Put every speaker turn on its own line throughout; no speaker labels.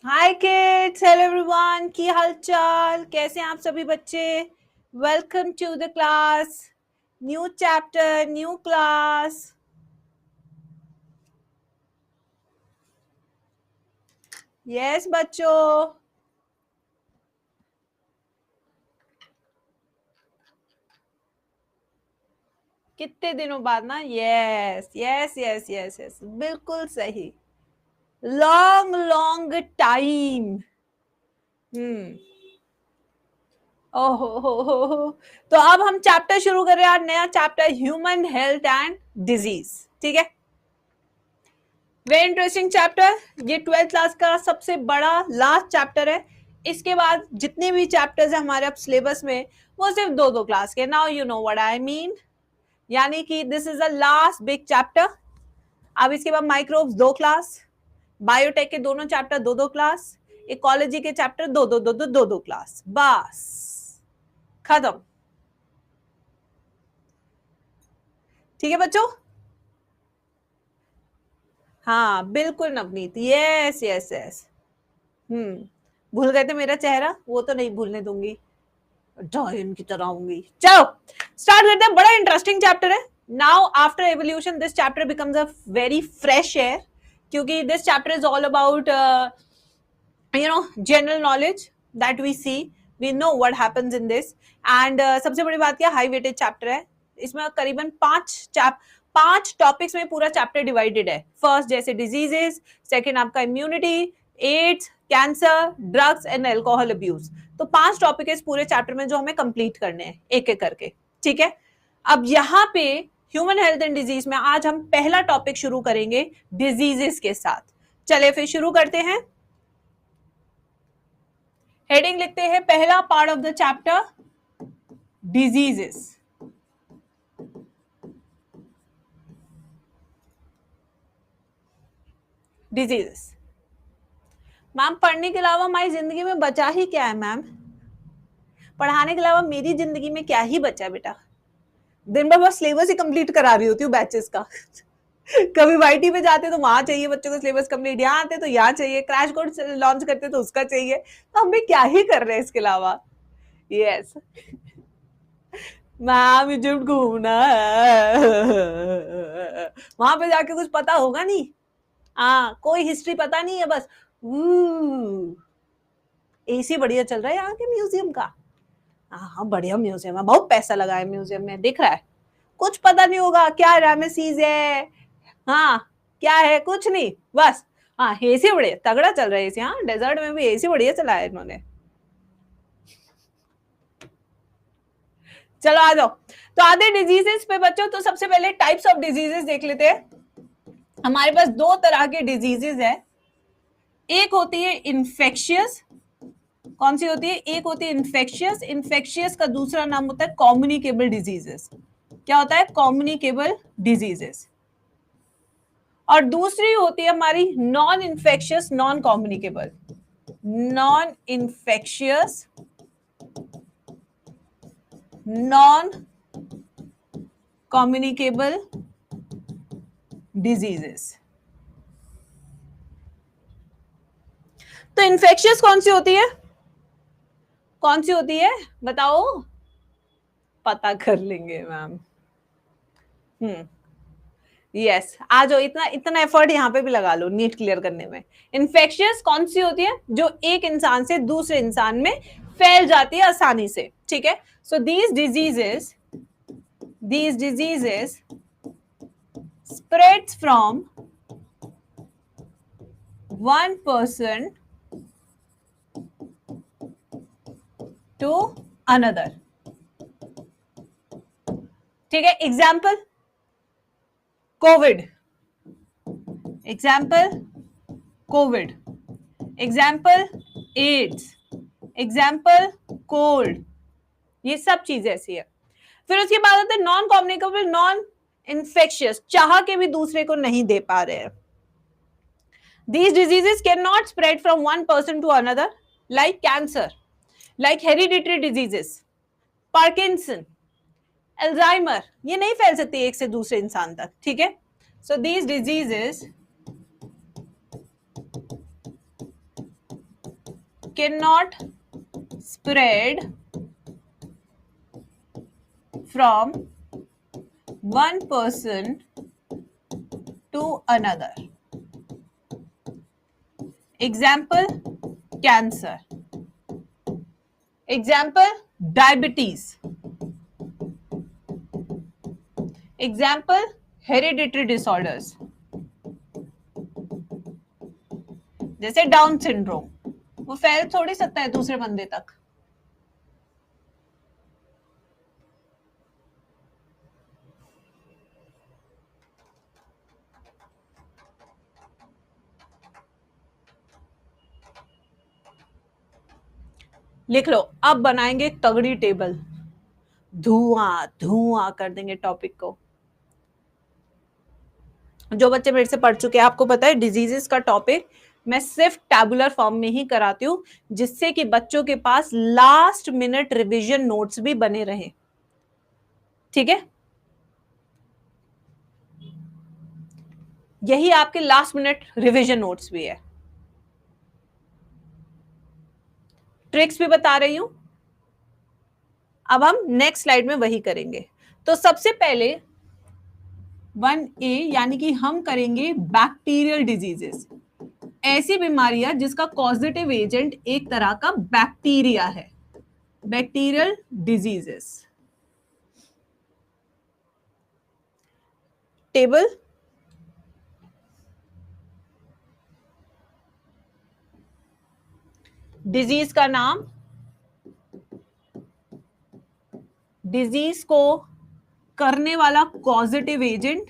हाय kids, hello everyone, की हाल चाल, कैसे हैं आप सभी बच्चे। Welcome to the class, new chapter, new class. Yes बच्चों, कितने दिनों बाद ना। Yes yes yes yes yes, बिल्कुल सही। Long long time. हम्म। ओहो हो। तो अब हम चैप्टर शुरू कर रहे हैं, नया chapter, human health and disease. ठीक है, वेरी इंटरेस्टिंग चैप्टर। ये 12th क्लास का सबसे बड़ा लास्ट चैप्टर है। इसके बाद जितने भी चैप्टर्स है हमारे अब सिलेबस में, वो सिर्फ दो दो क्लास के। Now you know what I mean, यानी कि this is the last big chapter. अब इसके बाद माइक्रोब्स 2 क्लास, बायोटेक के दोनों चैप्टर 2 2 क्लास, इकोलॉजी के चैप्टर 2 2 क्लास, बस खत्म। ठीक है बच्चों। हाँ बिल्कुल नवनीत, यस यस यस। भूल गए थे मेरा चेहरा, वो तो नहीं भूलने दूंगी, डायन की तरह होंगी। चलो स्टार्ट करते हैं, बड़ा इंटरेस्टिंग चैप्टर है। Now after evolution this chapter becomes a very fresh air, क्योंकि this chapter is all about general knowledge that we see, we know what happens in this. And सबसे बड़ी बात क्या, हाई वेटेज चैप्टर है। इसमें करीबन 5 topics में पूरा चैप्टर डिवाइडेड है। फर्स्ट जैसे डिजीजेस, सेकंड आपका immunity, AIDS, cancer, drugs and alcohol abuse. तो 5 टॉपिक है इस पूरे चैप्टर में जो हमें कंप्लीट करने हैं एक एक करके। ठीक है, अब यहाँ पे ह्यूमन हेल्थ एंड डिजीज में आज हम पहला टॉपिक शुरू करेंगे डिजीजेस के साथ। चले फिर शुरू करते हैं। हेडिंग लिखते हैं, पहला part of the chapter, diseases. Diseases ma'am, पढ़ने के अलावा हमारी जिंदगी में बचा ही क्या है मैम। पढ़ाने के अलावा मेरी जिंदगी में क्या ही बचा बेटा। दिन भर बस सिलेबस ही कंप्लीट करा रही होती हूँ बैचेस का। कभी वाईटी पे जाते तो वहां चाहिए बच्चों को सिलेबस कंप्लीट, यहाँ आते तो यहाँ चाहिए, क्रैश कोर्स लॉन्च करते तो उसका चाहिए। तो हम भी क्या ही कर रहे हैं इसके अलावा। यस मैम, इजिप्ट घूमना है। वहां पे जाके कुछ पता होगा नहीं। हाँ, कोई हिस्ट्री पता नहीं है, बस एसी बढ़िया चल रहा है यहाँ के म्यूजियम का। हाँ हाँ, बढ़िया म्यूजियम है, बहुत पैसा लगा है म्यूजियम में, दिख रहा है। कुछ पता नहीं होगा क्या रामेसीज है, हाँ क्या है, कुछ नहीं बस। हाँ एसी बढ़िया तगड़ा चल रहा है एसी, हाँ डेजर्ट में भी एसी बढ़िया चलाया इन्होंने। चलो आ जाओ। तो आधे डिजीजेस पे बच्चों, तो सबसे पहले टाइप्स ऑफ डिजीजेस देख लेते हैं। हमारे पास 2 तरह के डिजीजेस है। एक होती है इन्फेक्शियस। कौन सी होती है? एक होती है इन्फेक्शियस। इन्फेक्शियस का दूसरा नाम होता है कम्युनिकेबल डिजीजेस। क्या होता है? Communicable diseases. और दूसरी होती है हमारी non infectious, non communicable. Non infectious, non communicable diseases. तो इन्फेक्शियस कौन सी होती है? कौन सी होती है बताओ? पता कर लेंगे मैम। यस, आ जाओ, इतना इतना एफर्ट यहाँ पे भी लगा लो नीट क्लियर करने में। इन्फेक्शियस कौन सी होती है? जो एक इंसान से दूसरे इंसान में फैल जाती है आसानी से। ठीक है, सो these diseases spreads from one person to another। ठीक है, example Covid, example Covid, example AIDS, example cold. ये सब चीज ऐसी है। फिर उसके बाद होता है नॉन कम्युनिकेबल, नॉन इन्फेक्शियस, चाह के भी दूसरे को नहीं दे पा रहे हैं। These diseases cannot spread from one person to another, like cancer, like hereditary diseases, Parkinson, Alzheimer, ये नहीं फैल सकती एक से दूसरे इंसान तक। ठीक है, so these diseases can not spread from one person to another. Example cancer, example diabetes, example hereditary disorders जैसे डाउन सिंड्रोम. वो फैल थोड़ी सकता है दूसरे बंदे तक. लिख लो. अब बनाएंगे एक तगड़ी टेबल, धुआं धुआं कर देंगे टॉपिक को. जो बच्चे मेरे से पढ़ चुके हैं आपको पता है डिजीजेस का टॉपिक मैं सिर्फ टैबुलर फॉर्म में ही कराती हूँ, जिससे कि बच्चों के पास लास्ट मिनट रिवीजन नोट्स भी बने रहे. ठीक है, यही आपके लास्ट मिनट रिवीजन नोट्स भी है. ट्रिक्स भी बता रही हूं. अब हम नेक्स्ट स्लाइड में वही करेंगे. तो सबसे पहले 1A यानी कि हम करेंगे बैक्टीरियल डिजीजेस, ऐसी बीमारियां जिसका कॉजेटिव एजेंट एक तरह का बैक्टीरिया है. Bacterial diseases table. डिजीज का नाम, डिजीज को करने वाला कॉजेटिव एजेंट,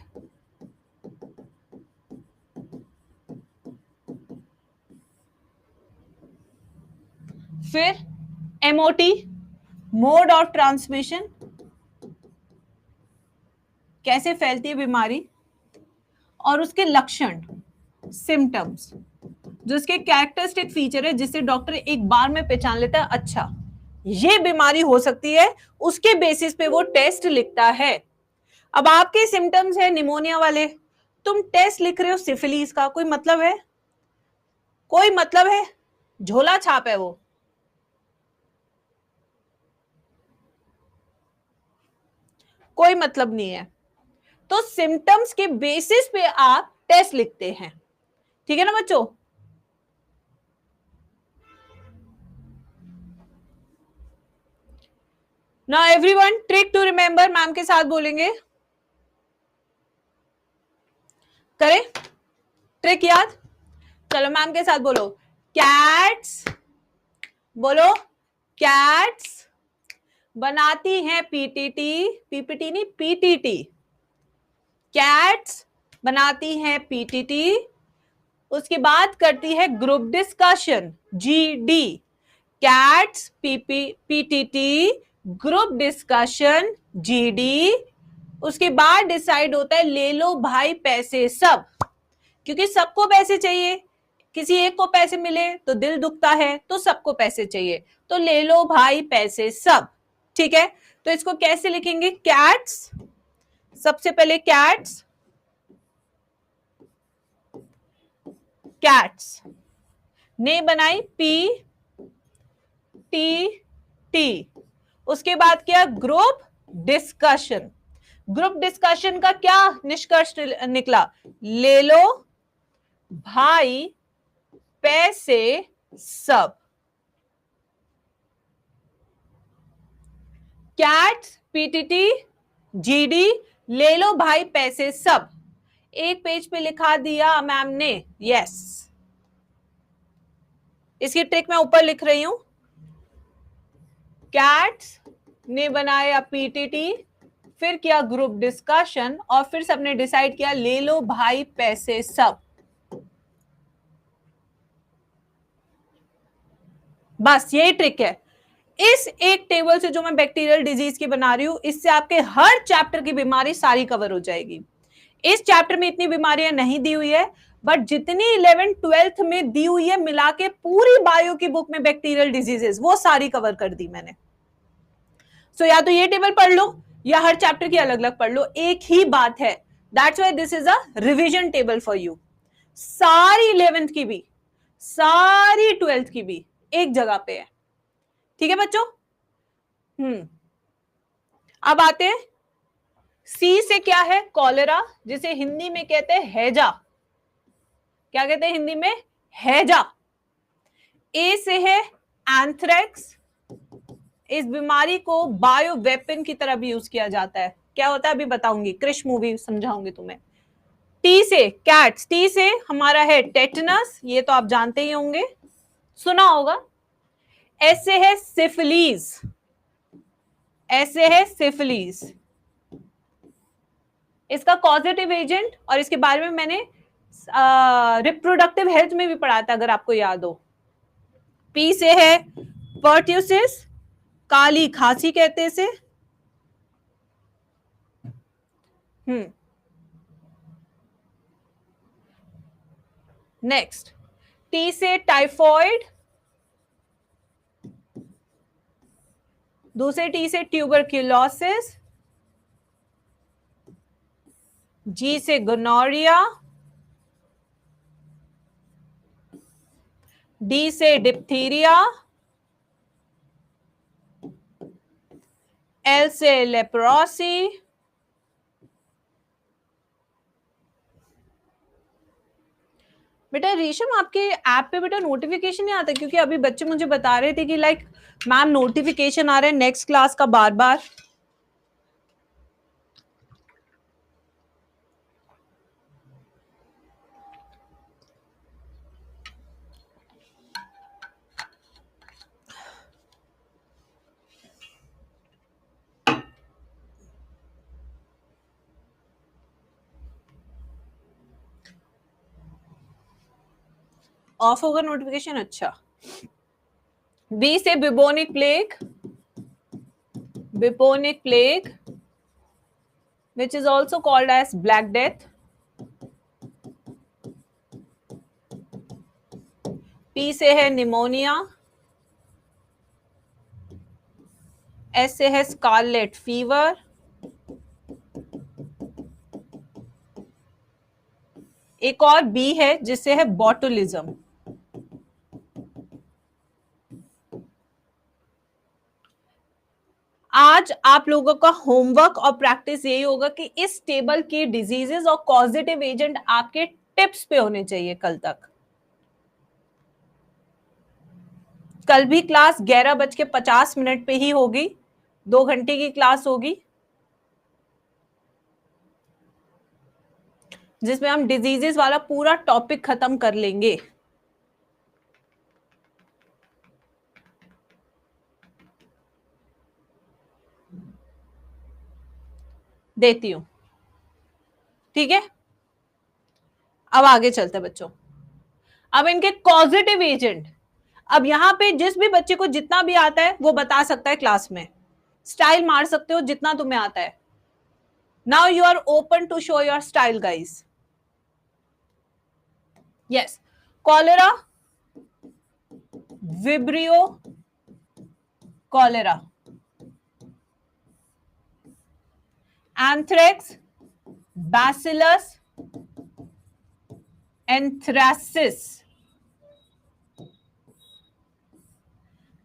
फिर एमओटी मोड ऑफ ट्रांसमिशन, कैसे फैलती है बीमारी, और उसके लक्षण सिम्टम्स, जो इसके कैरेक्टरिस्टिक फीचर है जिससे डॉक्टर एक बार में पहचान लेता है अच्छा ये बीमारी हो सकती है, उसके बेसिस पे वो टेस्ट लिखता है. अब आपके सिम्टम्स है निमोनिया वाले, तुम टेस्ट लिख रहे हो सिफिलिस का, कोई मतलब है? कोई मतलब है? झोला छाप है वो. कोई मतलब नहीं है. तो सिम्टम्स के बेसिस पे आप टेस्ट लिखते हैं. ठीक है ना बच्चों? Now everyone trick to remember, ma'am के साथ बोलेंगे. करें ट्रिक याद? चलो मैम के साथ बोलो. कैट्स, बोलो कैट्स बनाती हैं पीटीटी, पीपीटी नहीं पीटीटी. कैट्स बनाती हैं पीटीटी, उसके बाद करती है group discussion GD. Cats PTT group discussion GD. उसके बाद डिसाइड होता है ले लो भाई पैसे सब, क्योंकि सबको पैसे चाहिए. किसी एक को पैसे मिले तो दिल दुखता है, तो सबको पैसे चाहिए, तो ले लो भाई पैसे सब. ठीक है, तो इसको कैसे लिखेंगे? कैट्स, सबसे पहले कैट्स, कैट्स ने बनाई पी टी टी. उसके बाद क्या? Group discussion. ग्रुप डिस्कशन का क्या निष्कर्ष निकला? ले लो भाई पैसे सब. कैट्स पीटीटी जीडी, ले लो भाई पैसे सब. एक पेज पे लिखा दिया मैम ने. यस, इसकी ट्रिक मैं ऊपर लिख रही हूं. कैट्स ने बनाया पीटीटी, फिर किया ग्रुप डिस्कशन, और फिर सबने डिसाइड किया ले लो भाई पैसे सब. बस यही ट्रिक है. इस एक टेबल से जो मैं बैक्टीरियल डिजीज की बना रही हूं, इससे आपके हर चैप्टर की बीमारी सारी कवर हो जाएगी. इस चैप्टर में इतनी बीमारियां नहीं दी हुई है, बट जितनी 11th 12th में दी हुई है मिला के पूरी बायो की बुक में बैक्टीरियल डिजीजेस वो सारी कवर कर दी मैंने. सो या तो ये टेबल पढ़ लो या हर चैप्टर की अलग अलग पढ़ लो, एक ही बात है. That's why this is a revision table for you. सारी 11th की भी, सारी 12th की भी एक जगह पे है। ठीक है बच्चों। अब आते हैं सी से, क्या है? कॉलेरा, जिसे हिंदी में कहते हैं हैजा। क्या कहते हैं हिंदी में? हैजा। ए से है एंथ्रेक्स। इस बीमारी को बायो वेपन की तरह भी यूज किया जाता है। क्या होता है अभी बताऊंगी, क्रिश मूवी समझाऊंगी तुम्हें। टी से कैट्स, टी से हमारा है टेटनस, ये तो आप जानते ही होंगे, सुना होगा। एस से है सिफिलीज, एस से है सिफिलीज। इसका कॉजेटिव एजेंट, और इसके बारे में मैंने रिप्रोडक्टिव हेल्थ में भी पढ़ा था अगर आपको याद हो। पी से है पर्ट्यूसिस, काली खांसी कहते हैं इसे। नेक्स्ट, टी से टाइफॉइड, दूसरे टी से ट्यूबरक्यूलोसिस, जी से गोनोरिया, डी से डिप्थीरिया, एल से लेप्रोसी, बेटा रीशम आपके ऐप पे बेटा नोटिफिकेशन नहीं आता, क्योंकि अभी बच्चे मुझे बता रहे थे कि लाइक मैम नोटिफिकेशन आ रहे हैं नेक्स्ट क्लास का बार बार। ऑफ होगा नोटिफिकेशन, अच्छा। बी से bubonic plague, bubonic plague which is also called as black death. P से है निमोनिया, S से है स्कारलेट फीवर, एक और B है जिससे है बॉटुलिज्म। आज आप लोगों का होमवर्क और प्रैक्टिस यही होगा कि इस टेबल की डिजीजेस और कॉजेटिव एजेंट आपके टिप्स पे होने चाहिए कल तक। कल भी क्लास 11:50 पे ही होगी, 2 घंटे की क्लास होगी, जिसमें हम डिजीजेस वाला पूरा टॉपिक खत्म कर लेंगे। देती हूं, ठीक है। अब आगे चलते बच्चों, अब इनके कॉजेटिव एजेंट। अब यहां पे जिस भी बच्चे को जितना भी आता है वो बता सकता है क्लास में, स्टाइल मार सकते हो जितना तुम्हें आता है। Now you are open to show your style guys. Yes, cholera, vibrio cholera, anthrax, bacillus anthracis,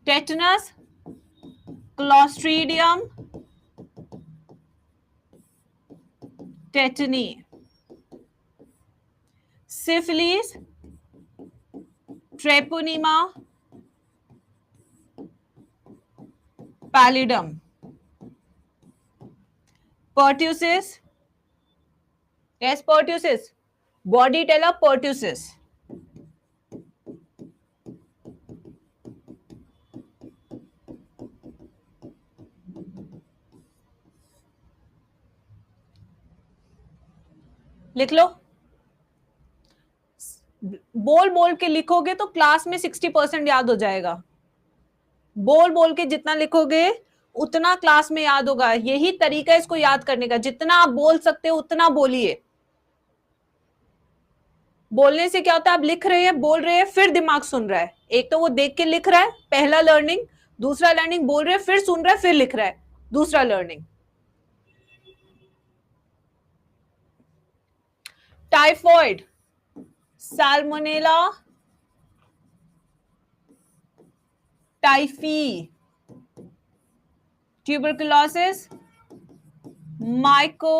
tetanus, clostridium tetani, syphilis, treponema pallidum, pertussis, yes pertussis, bordetella pertussis, लिख लो। बोल बोल के लिखोगे तो क्लास में 60% याद हो जाएगा। बोल बोल के जितना लिखोगे उतना क्लास में याद होगा। यही तरीका है इसको याद करने का, जितना आप बोल सकते हो उतना बोलिए। बोलने से क्या होता है, आप लिख रहे हैं, बोल रहे हैं, फिर दिमाग सुन रहा है। एक तो वो देख के लिख रहा है, पहला लर्निंग। दूसरा लर्निंग, बोल रहे हैं, फिर सुन रहा है, फिर लिख रहा है, दूसरा learning. Typhoid, salmonella, typhi, tuberculosis, micro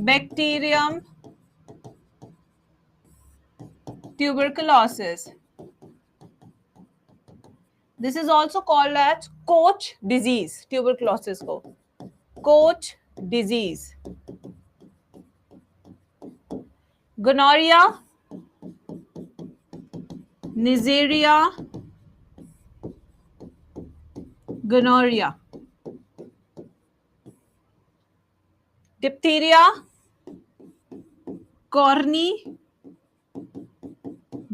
bacterium tuberculosis. This is also called as Koch disease. Tuberculosis को Koch disease. Gonorrhea, Neisseria, gonorrhea. Diphtheria, Corny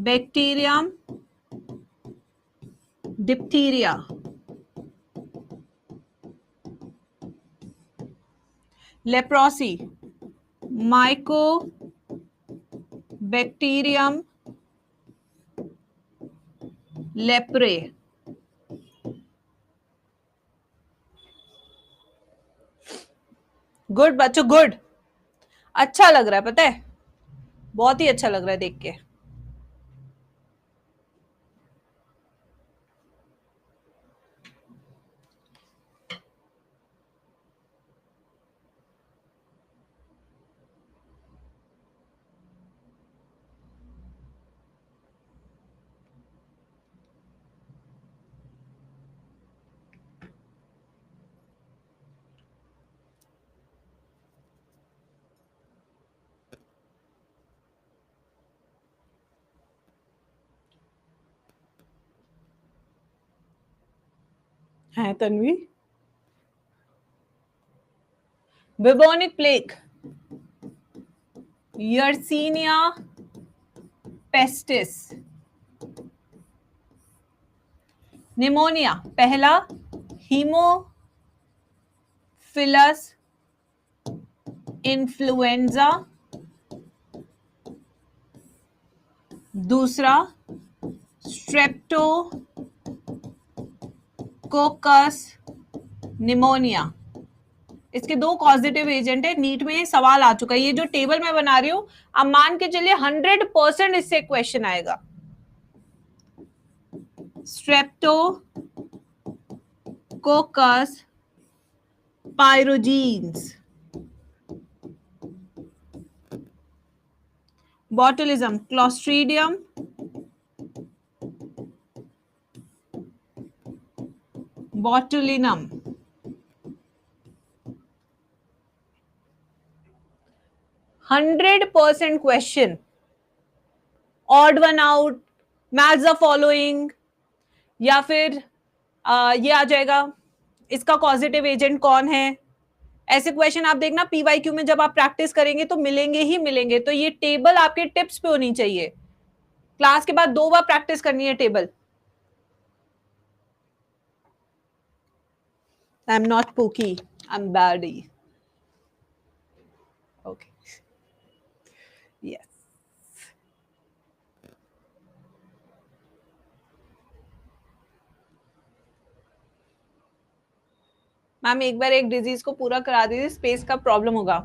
bacterium, diphtheria. Leprosy, Mycobacterium leprae. Good बच्चों, गुड, अच्छा लग रहा है, पता है, बहुत ही अच्छा लग रहा है देख के. है Tanvi. Bubonic plague, Yersinia pestis. Pneumonia पहला, हीमोफिलस इन्फ्लुएंजा दूसरा, स्ट्रेप्टोकोकस निमोनिया. इसके दो पॉजिटिव एजेंट है. नीट में सवाल आ चुका है. ये जो टेबल मैं बना रही हूं, अब मान के चलिए 100% इससे क्वेश्चन आएगा. Streptococcus pyogenes. Botulism, clostridium botulinum. Hundred % question. Odd one out, match the following, या फिर ये आ जाएगा इसका पॉजिटिव एजेंट कौन है. ऐसे क्वेश्चन आप देखना पीवाईक्यू में जब आप प्रैक्टिस करेंगे तो मिलेंगे ही मिलेंगे. तो ये टेबल आपके टिप्स पे होनी चाहिए. क्लास के बाद 2 बार प्रैक्टिस करनी है table. I am not poke, I am baddie. Okay, yes. Ma'am एक बार एक डिजीज को पूरा करा दीजिए, स्पेस का प्रॉब्लम होगा.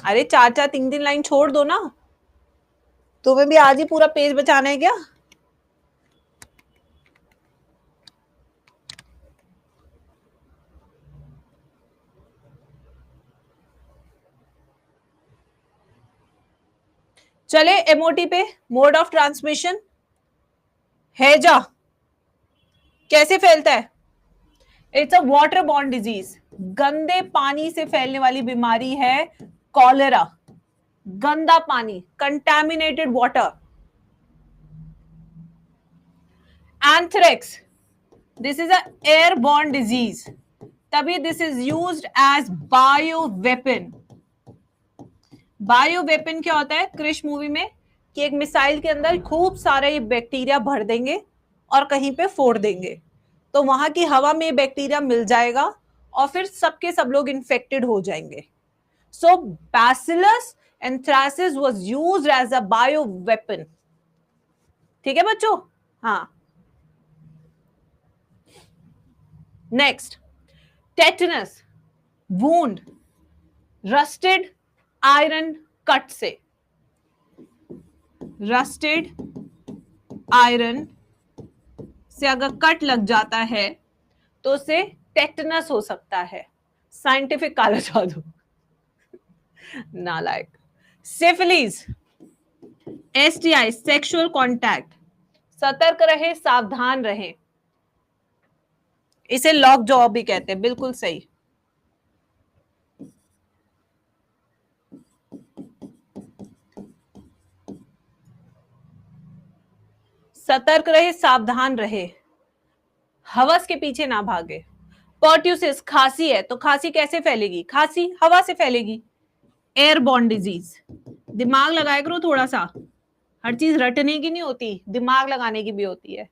अरे 4-4 3-3 लाइन छोड़ दो ना. तुम्हें भी आज ही पूरा पेज बचाना है क्या? चले एमओटी पे. मोड ऑफ ट्रांसमिशन, हैजा कैसे फैलता है? It's a water borne disease. गंदे पानी से फैलने वाली बीमारी है कॉलेरा. गंदा पानी, contaminated water. Anthrax, this is a airborne disease. तभी this is used as bio weapon. Bio weapon क्या होता है क्रिश मूवी में, कि एक मिसाइल के अंदर खूब सारे बैक्टीरिया भर देंगे और कहीं पे फोड़ देंगे, तो वहां की हवा में बैक्टीरिया मिल जाएगा और फिर सबके सब लोग इन्फेक्टेड हो जाएंगे. So bacillus anthracis was used as a bio weapon. ठीक है बच्चों? हाँ. Next, tetanus, wound rusted iron cut से. रस्टेड आयरन से अगर कट लग जाता है तो उससे टेटनस हो सकता है। साइंटिफिक काला जादू। नालायक। सिफिलिस, एसटीआई, सेक्सुअल कॉन्टैक्ट, सतर्क रहे, सावधान रहे, इसे लॉक जॉ भी कहते हैं। बिल्कुल सही। सतर्क रहे, सावधान रहे, हवस के पीछे ना भागे। पर्ट्यूसिस, खांसी है तो खांसी कैसे फैलेगी? खांसी हवा से फैलेगी। एयरबॉर्न डिजीज, दिमाग लगाया करो थोड़ा सा, हर चीज रटने की नहीं होती, दिमाग लगाने की भी होती है।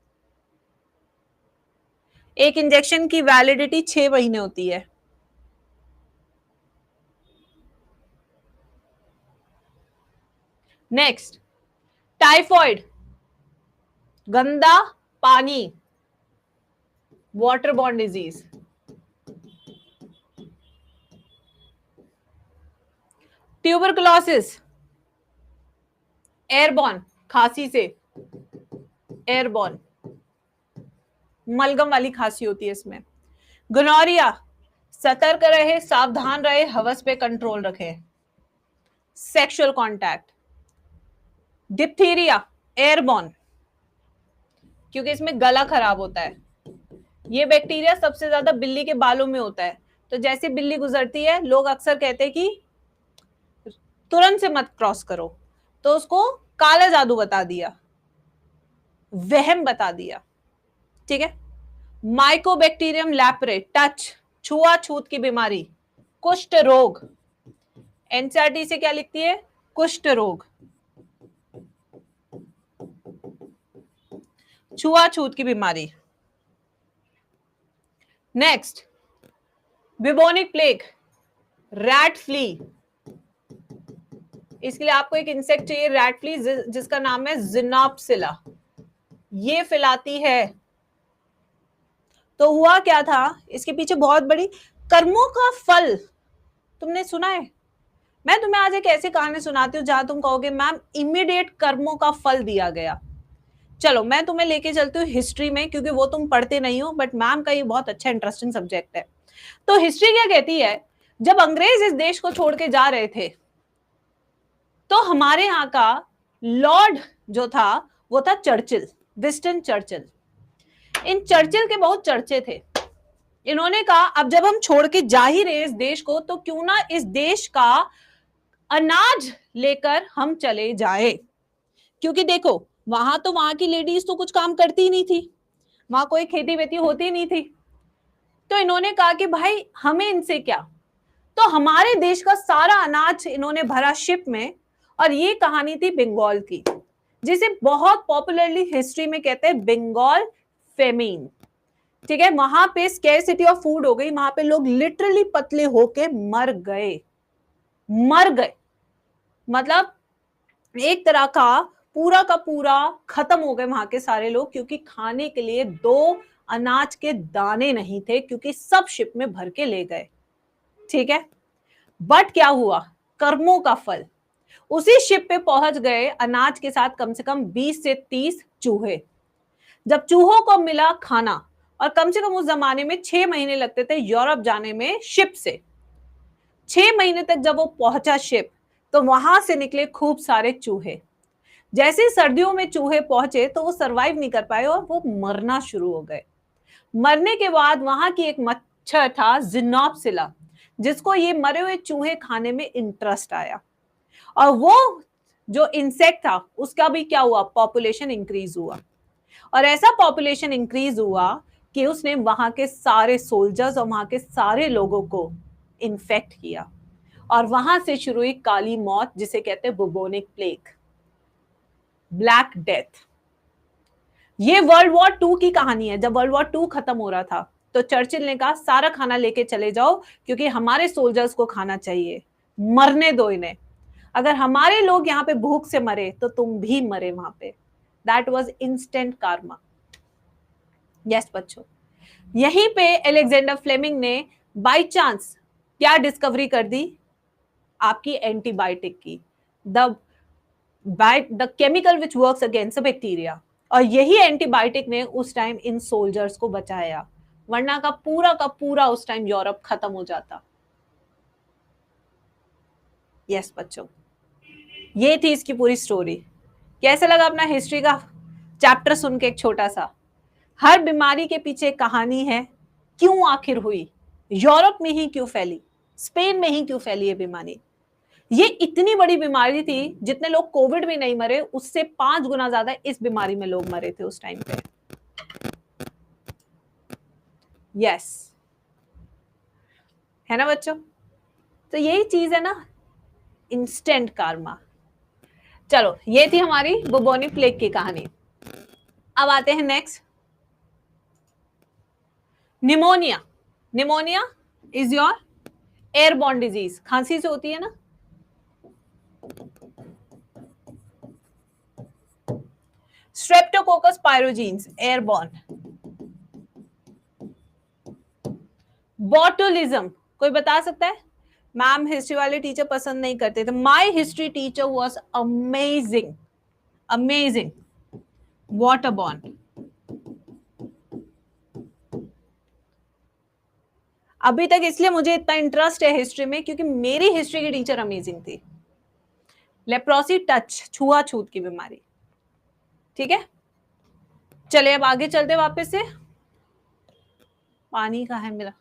एक इंजेक्शन की वैलिडिटी 6 महीने होती है। नेक्स्ट, टाइफॉइड, गंदा पानी, वाटरबॉर्न डिजीज। ट्यूबरकुलोसिस, एयरबॉर्न, खांसी से एयरबॉर्न, मलगम वाली खांसी होती है इसमें। गोनोरिया, सतर्क रहे, सावधान रहे, हवस पे कंट्रोल रखे। Sexual contact. डिप्थीरिया, एयरबॉर्न, क्योंकि इसमें गला खराब होता है। ये बैक्टीरिया सबसे ज्यादा बिल्ली के बालों में होता है, तो जैसे बिल्ली गुजरती है लोग अक्सर कहते हैं कि तुरंत से मत क्रॉस करो, तो उसको काला जादू बता दिया, वहम बता दिया। ठीक है। माइकोबैक्टीरियम लैप्रे, टच, छुआछूत की बीमारी। कुष्ठ रोग, एनसीईआरटी से क्या लिखती है? कुष्ठ रोग, छुआछूत की बीमारी। Next, bubonic plague, rat flea. इसके लिए आपको एक इंसेक्ट चाहिए, रैट फ्ली, जिसका नाम है जिनोप्सिला। ये फैलाती है। तो हुआ क्या था, इसके पीछे बहुत बड़ी कर्मों का फल तुमने सुना है? मैं तुम्हें आज एक ऐसी कहानी सुनाती हूँ जहां तुम कहोगे मैम इमीडिएट कर्मों का फल दिया गया। चलो मैं तुम्हें लेके चलती हूँ हिस्ट्री में, क्योंकि वो तुम पढ़ते नहीं हो, बट मैम का ये बहुत अच्छा इंटरेस्टिंग सब्जेक्ट है। तो हिस्ट्री क्या कहती है, जब अंग्रेज इस देश को छोड़ के जा रहे थे तो हमारे यहाँ का लॉर्ड जो था वो था चर्चिल, विंस्टन चर्चिल। इन चर्चिल के बहुत चर्चे थे। इन्होंने कहा अब जब हम छोड़ के जा ही रहे इस देश को, तो क्यों ना इस देश का अनाज लेकर हम चले जाए। क्योंकि देखो वहां तो वहां की लेडीज तो कुछ काम करती ही नहीं थी, वहां कोई खेती वेती होती नहीं थी। तो इन्होंने कहा कि भाई हमें इनसे क्या, तो हमारे देश का सारा अनाज इन्होंने भरा शिप में। और ये कहानी थी बंगाल की, जिसे बहुत पॉपुलरली हिस्ट्री में कहते हैं बंगाल फेमीन। ठीक है, वहां पे स्कैरसिटी ऑफ फूड हो गई, वहां पे लोग लिटरली पतले होके मर गए, मर गए। मतलब एक तरह का पूरा खत्म हो गए वहां के सारे लोग, क्योंकि खाने के लिए 2 अनाज के दाने नहीं थे, क्योंकि सब शिप में भर के ले गए। ठीक है, बट क्या हुआ, कर्मों का फल। उसी शिप पे पहुंच गए अनाज के साथ कम से कम 20 से 30 चूहे। जब चूहों को मिला खाना, और कम से कम उस जमाने में 6 महीने लगते थे यूरोप जाने में शिप से, 6 महीने तक जब वो पहुंचा शिप, तो वहां से निकले खूब सारे चूहे। जैसे सर्दियों में चूहे पहुंचे तो वो सरवाइव नहीं कर पाए और वो मरना शुरू हो गए। मरने के बाद वहां की एक मच्छर था जिनोप्सिला, जिसको ये मरे हुए चूहे खाने में इंटरेस्ट आया, और वो जो इंसेक्ट था उसका भी क्या हुआ, पॉपुलेशन इंक्रीज हुआ। और ऐसा पॉपुलेशन इंक्रीज हुआ कि उसने वहां के सारे सोल्जर्स और वहां के सारे लोगों को इन्फेक्ट किया, और वहां से शुरू हुई काली मौत, जिसे कहते हैं बुबोनिक प्लेग, ब्लैक डेथ। ये वर्ल्ड वॉर 2 की कहानी है। जब वर्ल्ड वॉर 2 खत्म हो रहा था तो चर्चिल ने कहा सारा खाना लेके चले जाओ, क्योंकि हमारे सोल्जर्स को खाना चाहिए, मरने दो इन्हें। अगर हमारे लोग यहाँ पे भूख से मरे तो तुम भी मरे वहां पे। That was instant Karma. Yes बच्चों, यहीं पे अलेक्जेंडर फ्लेमिंग ने बाय चांस क्या डिस्कवरी कर दी, आपकी एंटीबायोटिक की। The by the chemical which works against the bacteria. और यही एंटीबायोटिक ने उस टाइम इन सोल्जर्स को बचाया, वरना का पूरा उस टाइम यूरोप खत्म हो जाता. यस बच्चों, ये थी इसकी पूरी स्टोरी. कैसे लगा अपना हिस्ट्री का चैप्टर सुन के? एक छोटा सा, हर बीमारी के पीछे कहानी है, क्यों आखिर हुई, यूरोप में ही क्यों फैली, स्पेन में ही क्यों फैली ये बीमारी. ये इतनी बड़ी बीमारी थी, जितने लोग कोविड में नहीं मरे उससे 5 गुना ज्यादा इस बीमारी में लोग मरे थे उस टाइम पे. यस, है ना बच्चों? तो यही चीज है ना, इंस्टेंट कार्मा. चलो, ये थी हमारी बुबोनिक प्लेग की कहानी. अब आते हैं next, pneumonia. Pneumonia is your airborne disease, खांसी से होती है ना. Streptococcus पायरोजीन्स airborne. बॉटुलिज्म कोई बता सकता है? मैम हिस्ट्री वाले टीचर पसंद नहीं करते थे. My history teacher was amazing, amazing. Waterborne. अभी तक इसलिए मुझे इतना इंटरेस्ट है हिस्ट्री में, क्योंकि मेरी हिस्ट्री की टीचर अमेजिंग थी. लेप्रोसी, टच, छुआछूत की बीमारी. ठीक है, चले अब आगे चलते वापस से. पानी कहाँ है मेरा?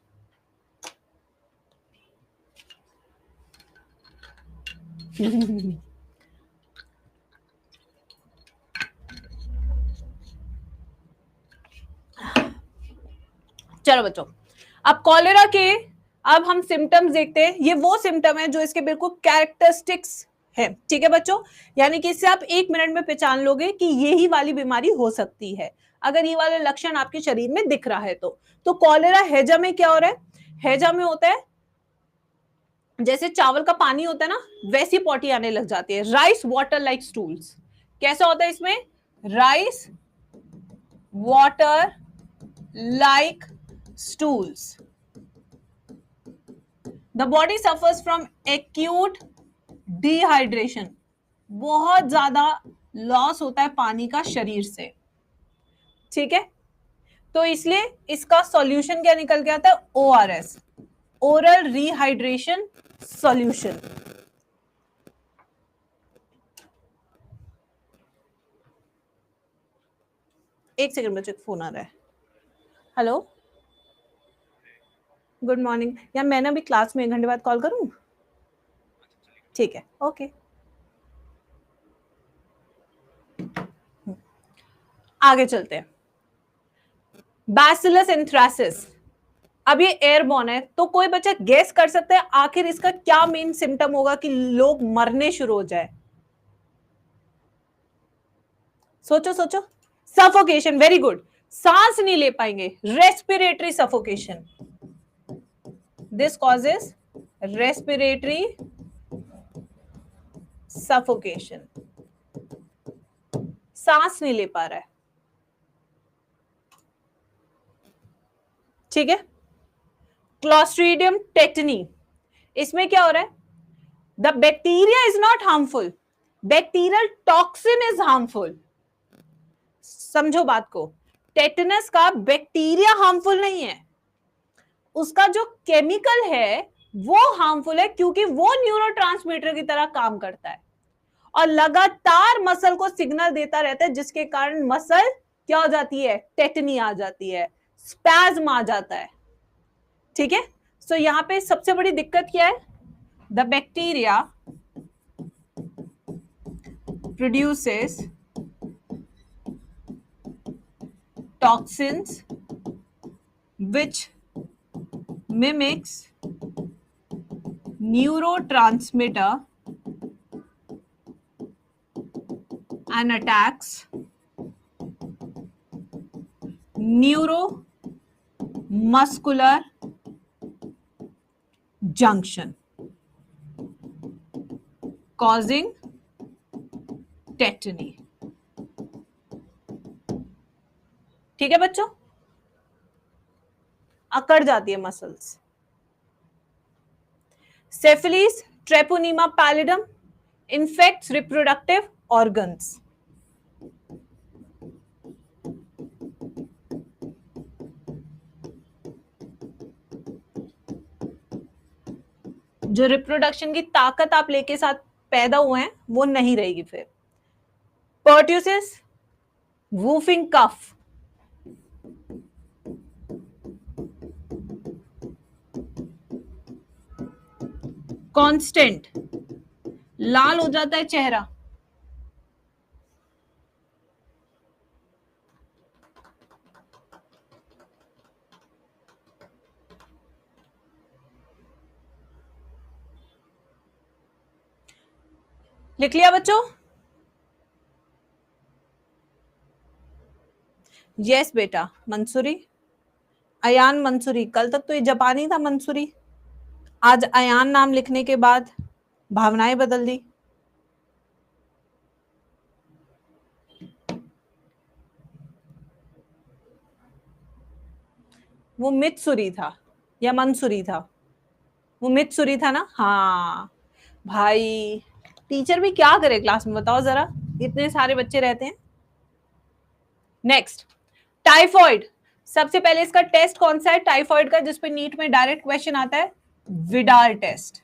चलो बच्चों, अब कॉलेरा के अब हम सिम्टम्स देखते हैं. ये वो सिम्टम है जो इसके बिल्कुल कैरेक्टरिस्टिक्स है. ठीक है बच्चों, यानी कि इससे आप 1 मिनट में पहचान लोगे कि यही वाली बीमारी हो सकती है, अगर ये वाले लक्षण आपके शरीर में दिख रहा है तो कॉलेरा हैजा में क्या हो रहा है? हैजा में होता है जैसे चावल का पानी होता है ना, वैसी पॉटी आने लग जाती है. Rice water like stools. कैसा होता है इसमें? Rice water like stools. The body suffers from acute dehydration. बहुत ज्यादा लॉस होता है पानी का शरीर से. ठीक है, तो इसलिए इसका सॉल्यूशन क्या निकल के आता है? ORS, oral rehydration solution. एक सेकंड बच्चों, फोन आ रहा है. Hello, good morning. या मैंने अभी क्लास में 1 घंटे बाद कॉल करूं? ठीक है, ओके. आगे चलते हैं. Bacillus anthracis. अब ये एयरबॉर्न है, तो कोई बच्चा गेस कर सकता है आखिर इसका क्या मेन सिम्टम होगा कि लोग मरने शुरू हो जाए? सोचो सोचो. Suffocation, very good. सांस नहीं ले पाएंगे, respiratory suffocation. This causes respiratory suffocation. सांस नहीं ले पा रहा है. ठीक है. क्लॉस्ट्रीडियम टेटनी, इसमें क्या हो रहा है? The bacteria is not harmful, bacterial toxin is harmful. समझो बात को, टेटनस का बैक्टीरिया हार्मफुल नहीं है, उसका जो केमिकल है वो हार्मफुल है, क्योंकि वो न्यूरोट्रांसमीटर की तरह काम करता है और लगातार मसल को सिग्नल देता रहता है, जिसके कारण मसल क्या हो जाती है? टेटनी आ जाती है, स्पैज्म आ जाता है. ठीक है, सो यहां पे सबसे बड़ी दिक्कत क्या है? The bacteria produces toxins which mimics neurotransmitter and attacks neuromuscular junction, causing tetany. ठीक है बच्चों, अकड़ जाती है muscles. Syphilis, treponema pallidum infects reproductive organs. जो रिप्रोडक्शन की ताकत आप लेके साथ पैदा हुए हैं वो नहीं रहेगी फिर. Pertussis, whooping cough. Constant, लाल हो जाता है चेहरा. लिख लिया बच्चों? यस बेटा. मंसूरी, अयान मंसूरी. कल तक तो ये जापानी था मंसूरी, आज अयान नाम लिखने के बाद भावनाएं बदल दी. वो मित्सुरी था या मंसूरी था? वो मित्सुरी था ना. हाँ भाई, टीचर भी क्या करे क्लास में, बताओ जरा, इतने सारे बच्चे रहते हैं. Next, typhoid. सबसे पहले इसका टेस्ट कौन सा है टाइफॉइड का, जिसपे नीट में डायरेक्ट क्वेश्चन आता है? Widal test.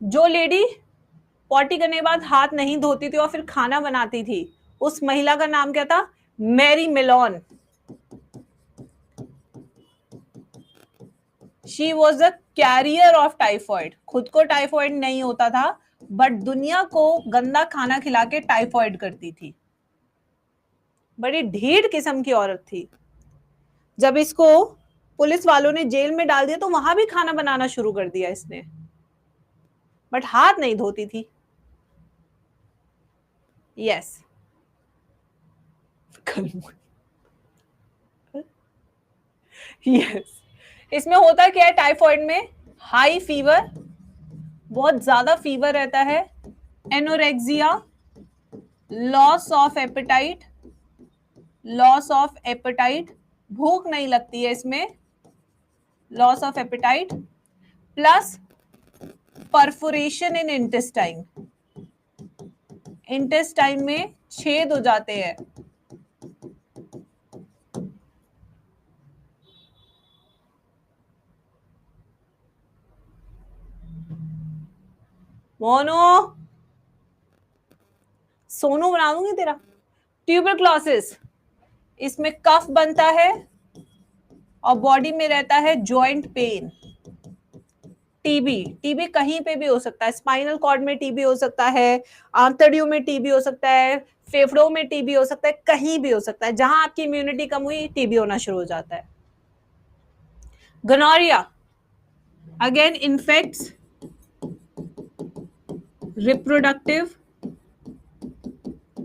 जो लेडी पॉटी करने के बाद हाथ नहीं धोती थी और फिर खाना बनाती थी, उस महिला का नाम क्या था? Mary Mallon. She was the carrier of typhoid. खुद को टाइफॉइड नहीं होता था, बट दुनिया को गंदा खाना खिला के टाइफॉइड करती थी. बड़ी ढीठ किस्म की औरत थी. जब इसको पुलिस वालों ने जेल में डाल दिया तो वहां भी खाना बनाना शुरू कर दिया इसने, बट हाथ नहीं धोती थी. यस. यस. इसमें होता क्या है टाइफॉइड में? हाई फीवर, बहुत ज्यादा फीवर रहता है, anorexia, loss of apatite, loss of apatite, भूख नहीं लगती है इसमें, loss of apatite, plus perforation in intestine. Intestine में छेद हो जाते हैं. मोनो, सोनू बना दूंगी तेरा. ट्यूबरक्लोसिस, इसमें कफ बनता है और बॉडी में रहता है जॉइंट पेन. टीबी, टीबी कहीं पे भी हो सकता है. स्पाइनल कॉर्ड में टीबी हो सकता है, आंतड़ियों में टीबी हो सकता है, फेफड़ों में टीबी हो सकता है, कहीं भी हो सकता है. जहां आपकी इम्यूनिटी कम हुई टीबी होना शुरू हो जाता है. Gonorrhoea, again infects reproductive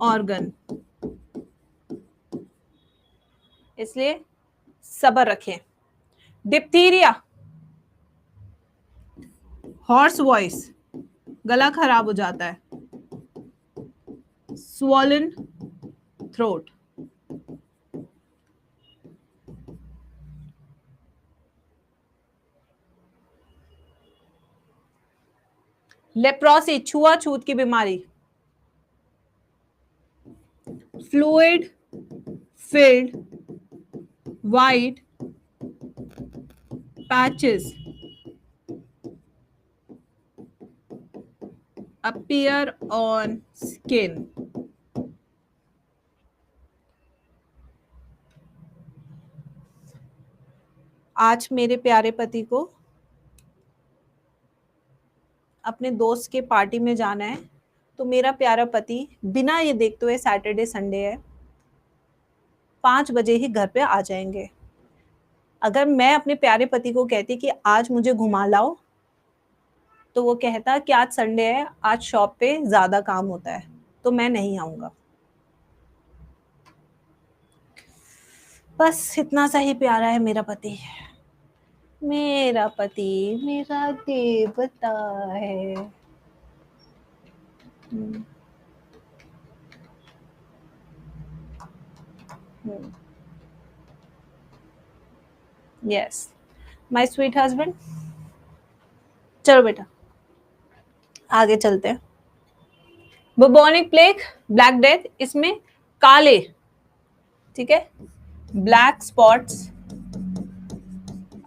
organ, इसलिए सब्र रखें. डिप्थीरिया, हॉर्स वॉइस, गला खराब हो जाता है. Swollen throat. लेप्रोसी, छुआछूत की बीमारी. Fluid filled white patches appear on skin. आज मेरे प्यारे पति को अपने दोस्त के पार्टी में जाना है, तो मेरा प्यारा पति बिना ये देखते हुए, सैटरडे संडे है, 5 बजे ही घर पे आ जाएंगे. अगर मैं अपने प्यारे पति को कहती कि आज मुझे घुमा लाओ, तो वो कहता कि आज संडे है, आज शॉप पे ज्यादा काम होता है, तो मैं नहीं आऊंगा. बस इतना सा ही प्यारा है मेरा पति. मेरा पति मेरा देवता है. Yes, my sweet husband. चलो बेटा, आगे चलते हैं। बुबोनिक प्लेग, ब्लैक डेथ, इसमें काले, ठीक है, black spots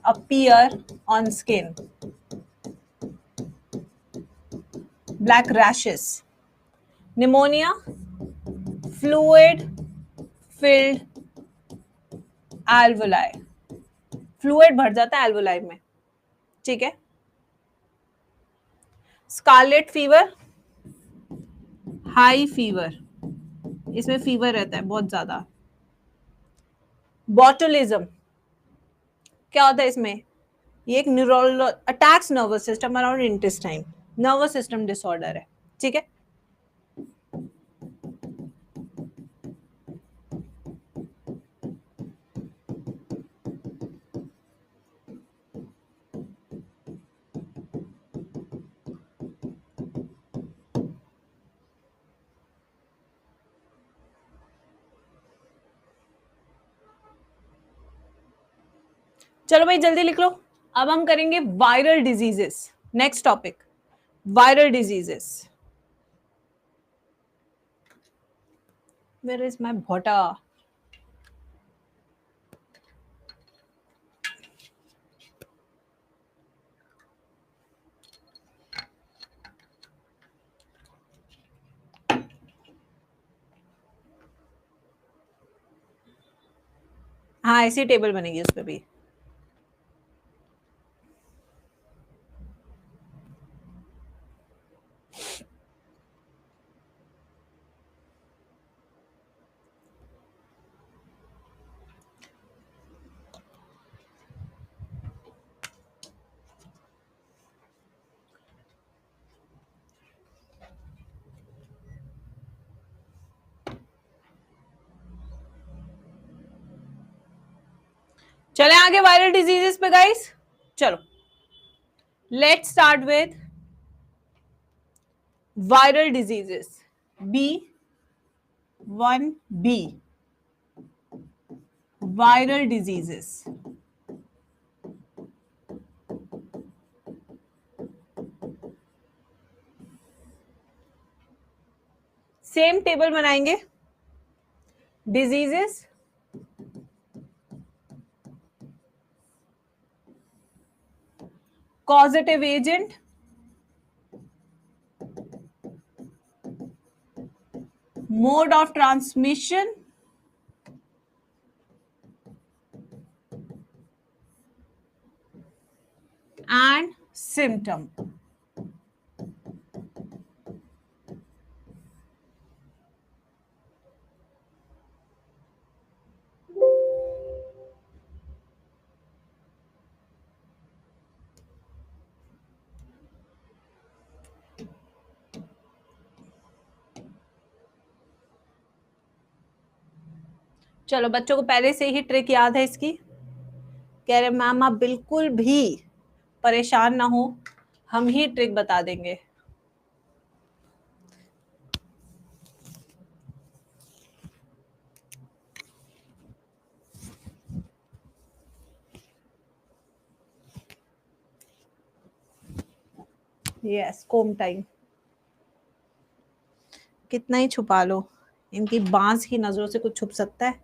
appear on skin, black rashes, pneumonia, fluid filled alveoli, fluid भर जाता है एल्वोलाई में, ठीक है। स्कारलेट फीवर, हाई फीवर, इसमें फीवर रहता है बहुत ज्यादा। बॉटुलिज्म, क्या होता है इसमें, ये एक neural attacks nervous system around intestine, nervous system disorder है, ठीक है। चलो भाई जल्दी लिख लो। अब हम करेंगे viral diseases, next topic viral diseases. Where is my भोटा? हाँ ऐसी टेबल बनेगी उस पर भी। चले आगे वायरल डिजीजेस पे गाइस। चलो let's start with viral diseases. B1B, viral diseases. Same table बनाएंगे। Diseases, causative agent, mode of transmission, and symptom। चलो बच्चों को पहले से ही ट्रिक याद है इसकी, कह रहे मैम आप बिल्कुल भी परेशान ना हो, हम ही ट्रिक बता देंगे। यस कोम टाइम, कितना ही छुपा लो, इनकी बांस की नजरों से कुछ छुप सकता है?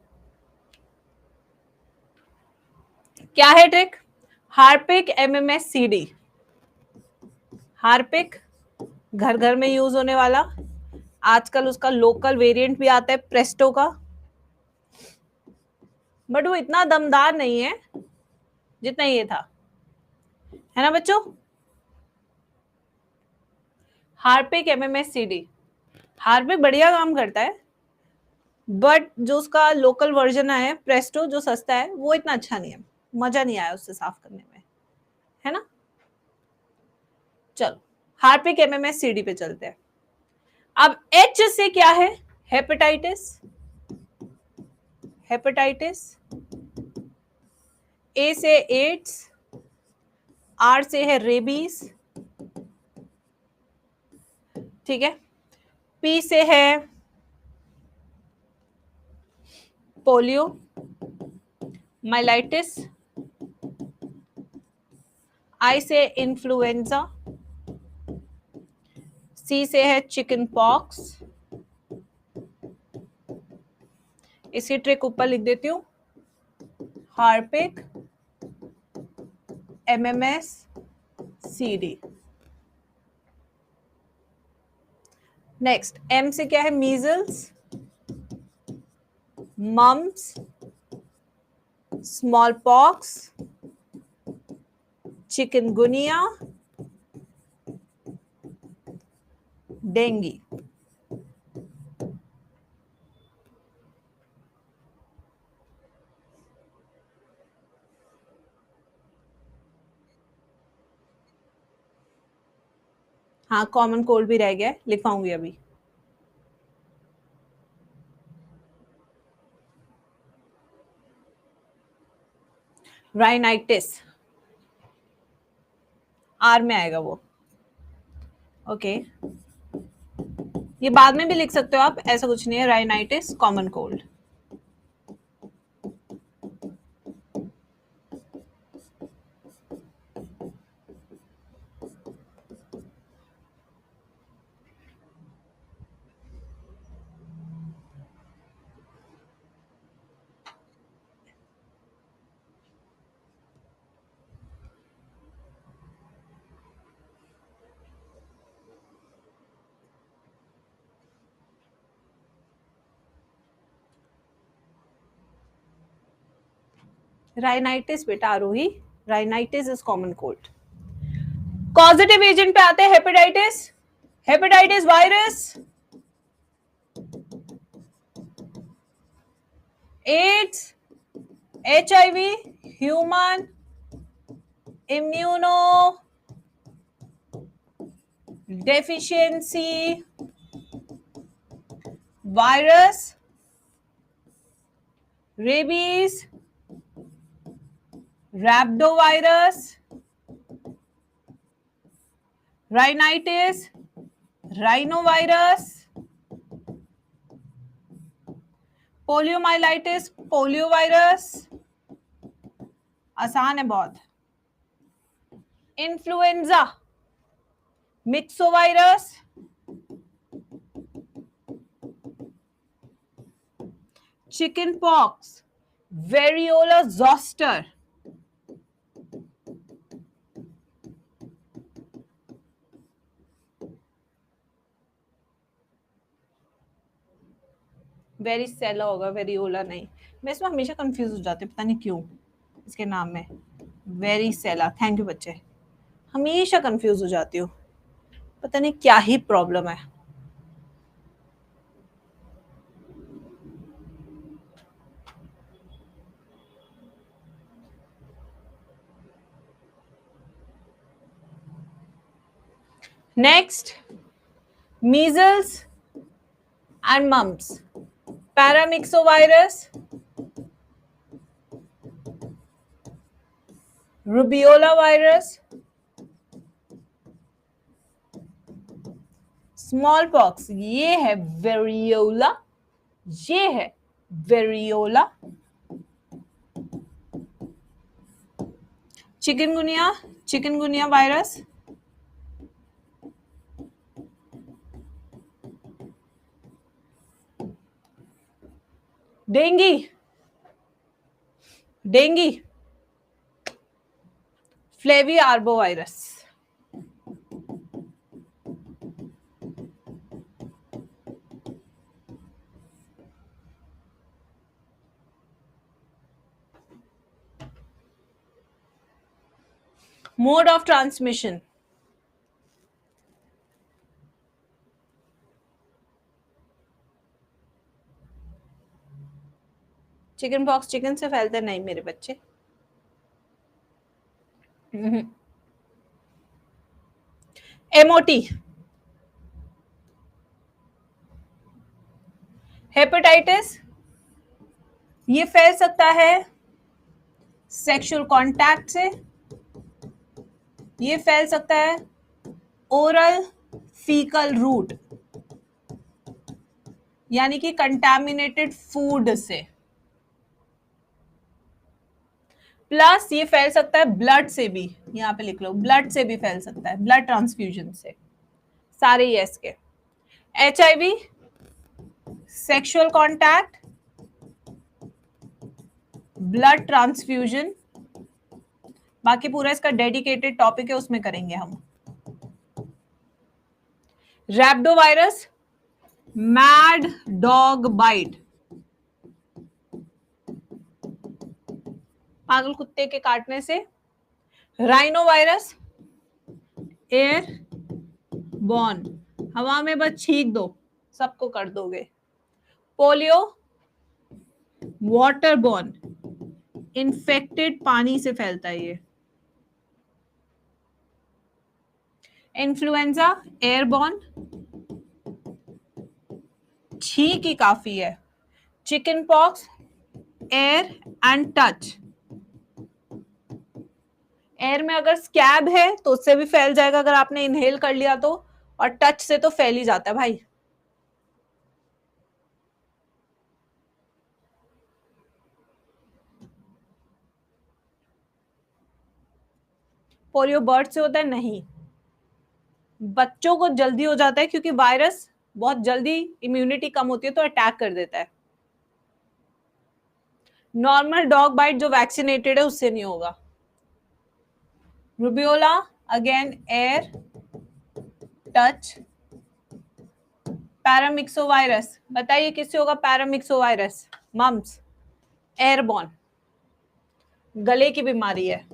क्या है ट्रिक? हार्पिक MMS-CD, हार्पिक घर घर में यूज होने वाला, आजकल उसका लोकल वेरिएंट भी आता है प्रेस्टो का, बट वो इतना दमदार नहीं है जितना ये था, है ना बच्चों। हार्पिक MMS-CD, हार्पिक बढ़िया काम करता है, बट जो उसका लोकल वर्जन है प्रेस्टो जो सस्ता है वो इतना अच्छा नहीं है, मजा नहीं आया उससे साफ करने में, है ना। चलो हार्पिक MMS-CD पे चलते हैं। अब H से क्या है? हेपेटाइटिस, हेपेटाइटिस, A से एड्स, R से है रेबीज, ठीक है, P से है पोलियो, माइलाइटिस, I से इन्फ्लुएंजा, सी से है चिकन पॉक्स, इसकी ट्रिक ऊपर लिख देती हूँ, Harpic, MMS, CD। Next M से क्या है, measles, mumps, small pox, chikungunya, dengue. हाँ, कॉमन कोल्ड भी रह गया है, लिखवाऊंगी अभी। राइनाइटिस, आर में आएगा वो। ओके, ये बाद में भी लिख सकते हो आप, ऐसा कुछ नहीं है। Rhinitis, common cold. राइनाइटिस बेटा Arohi, rhinitis is common cold. Causative agent पे आते हैं, hepatitis, hepatitis virus, AIDS, HIV, human immuno deficiency virus, rabies, rhabdovirus, rhinitis, rhinovirus, poliomyelitis, poliovirus, आसान है बहुत, influenza, myxovirus, chicken pox, variola zoster, varicella होगा, variola नहीं। मैं इसमें हमेशा कंफ्यूज हो जाती हूँ, पता नहीं क्यों इसके नाम में। वेरिसेला, थैंक यू बच्चे, हमेशा कंफ्यूज हो जाती हूँ, पता नहीं क्या ही प्रॉब्लम है। Next, measles and mumps, paramyxovirus, rubeola virus, small pox, ये है वेरियोला, ये है variola, chikungunya, chikungunya virus, dengue, dengue, flavi arbovirus, mode of transmission, chicken pox chicken से फैलते नहीं मेरे बच्चे। एमओटी, हेपेटाइटिस, ये फैल सकता है सेक्सुअल कांटेक्ट से, ये फैल सकता है ओरल फीकल रूट यानी कि कंटामिनेटेड फूड से, प्लस ये फैल सकता है ब्लड से भी, यहां पे लिख लो, ब्लड से भी फैल सकता है, ब्लड ट्रांसफ्यूजन से। सारे यस के। HIV, sexual contact, blood transfusion, बाकी पूरा इसका डेडिकेटेड टॉपिक है, उसमें करेंगे हम। रैप्डोवायरस, मैड डॉग बाइट, पागल कुत्ते के काटने से। राइनो वायरस, एयर बॉर्न, हवा में बस छींक दो सबको कर दोगे। पोलियो, वाटर बॉर्न, इन्फेक्टेड पानी से फैलता है ये। इन्फ्लुएंजा, एयरबॉर्न, छींक ही काफी है। Chicken pox, air and touch, air में अगर स्कैब है तो उससे भी फैल जाएगा अगर आपने इनहेल कर लिया तो, और टच से तो फैल ही जाता है भाई। पोलियो बर्ड से होता है? नहीं, बच्चों को जल्दी हो जाता है क्योंकि वायरस बहुत जल्दी, इम्यूनिटी कम होती है तो अटैक कर देता है। नॉर्मल डॉग बाइट जो वैक्सीनेटेड है उससे नहीं होगा। Rubeola, again air touch. Paramyxovirus, बताइए किससे होगा पैरामिक्सोवायरस? मम्स, एयरबॉर्न, गले की बीमारी है।